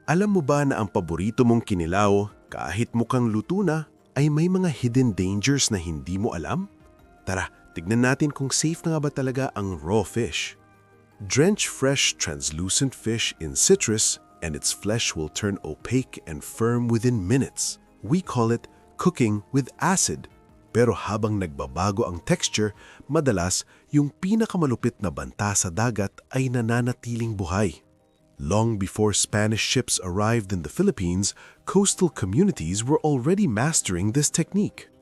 Alam mo ba na ang paborito mong kinilaw, kahit mukhang luto na, ay may mga hidden dangers na hindi mo alam? Tara, tignan natin kung safe na nga ba talaga ang raw fish. Drench fresh translucent fish in citrus and its flesh will turn opaque and firm within minutes. We call it cooking with acid. Pero habang nagbabago ang texture, madalas yung pinakamalupit na banta sa dagat ay nananatiling buhay. Long before Spanish ships arrived in the Philippines, coastal communities were already mastering this technique.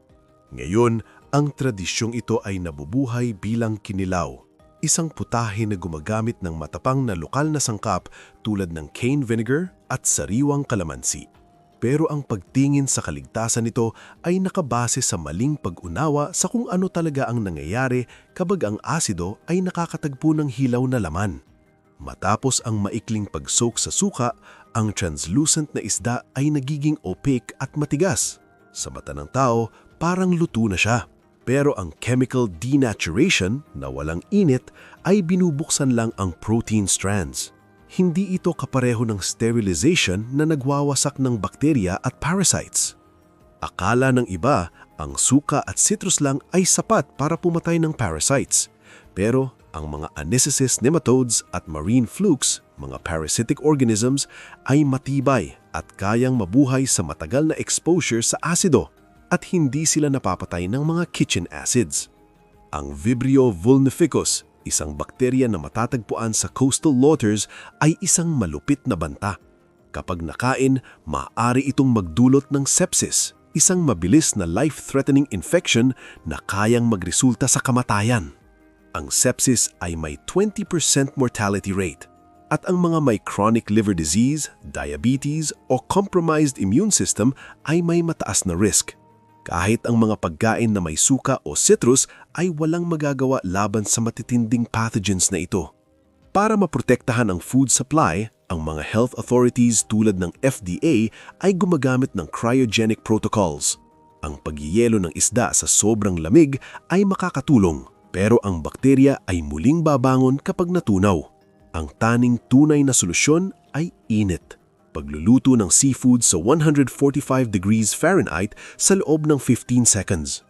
Ngayon, ang tradisyong ito ay nabubuhay bilang kinilaw, isang putahe na gumagamit ng matapang na lokal na sangkap tulad ng cane vinegar at sariwang kalamansi. Pero ang pagtingin sa kaligtasan nito ay nakabase sa maling pag-unawa sa kung ano talaga ang nangyayari kapag ang asido ay nakakatagpo ng hilaw na laman. Matapos ang maikling pag-soak sa suka, ang translucent na isda ay nagiging opaque at matigas. Sa mata ng tao, parang luto na siya. Pero ang chemical denaturation na walang init ay binubuksan lang ang protein strands. Hindi ito kapareho ng sterilization na nagwawasak ng bakterya at parasites. Akala ng iba, ang suka at citrus lang ay sapat para pumatay ng parasites. Pero ang mga anisakis nematodes at marine flukes, mga parasitic organisms, ay matibay at kayang mabuhay sa matagal na exposure sa asido at hindi sila napapatay ng mga kitchen acids. Ang Vibrio vulnificus, isang bakterya na matatagpuan sa coastal waters, ay isang malupit na banta. Kapag nakain, maaari itong magdulot ng sepsis, isang mabilis na life-threatening infection na kayang magresulta sa kamatayan. Ang sepsis ay may 20% mortality rate at ang mga may chronic liver disease, diabetes o compromised immune system ay may mataas na risk. Kahit ang mga pagkain na may suka o citrus ay walang magagawa laban sa matitinding pathogens na ito. Para maprotektahan ang food supply, ang mga health authorities tulad ng FDA ay gumagamit ng cryogenic protocols. Ang pagyiyelo ng isda sa sobrang lamig ay makakatulong. Pero ang bakterya ay muling babangon kapag natunaw. Ang taning tunay na solusyon ay init. Pagluluto ng seafood sa 145 degrees Fahrenheit sa loob ng 15 seconds.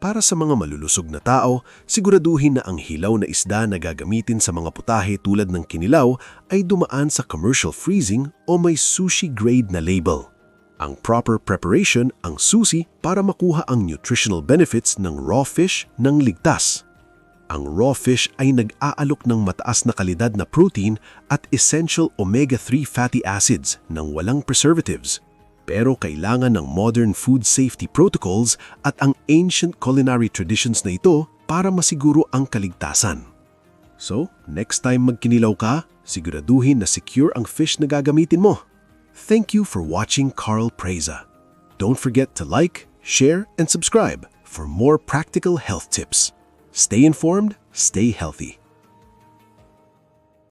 Para sa mga malulusog na tao, siguraduhin na ang hilaw na isda na gagamitin sa mga putahe tulad ng kinilaw ay dumaan sa commercial freezing o may sushi grade na label. Ang proper preparation ang susi para makuha ang nutritional benefits ng raw fish ng ligtas. Ang raw fish ay nag-aalok ng mataas na kalidad na protein at essential omega-3 fatty acids ng walang preservatives. Pero kailangan ng modern food safety protocols at ang ancient culinary traditions na ito para masiguro ang kaligtasan. So, next time magkinilaw ka, siguraduhin na secure ang fish na gagamitin mo. Thank you for watching Carl Preza. Don't forget to like, share, and subscribe for more practical health tips. Stay informed, stay healthy.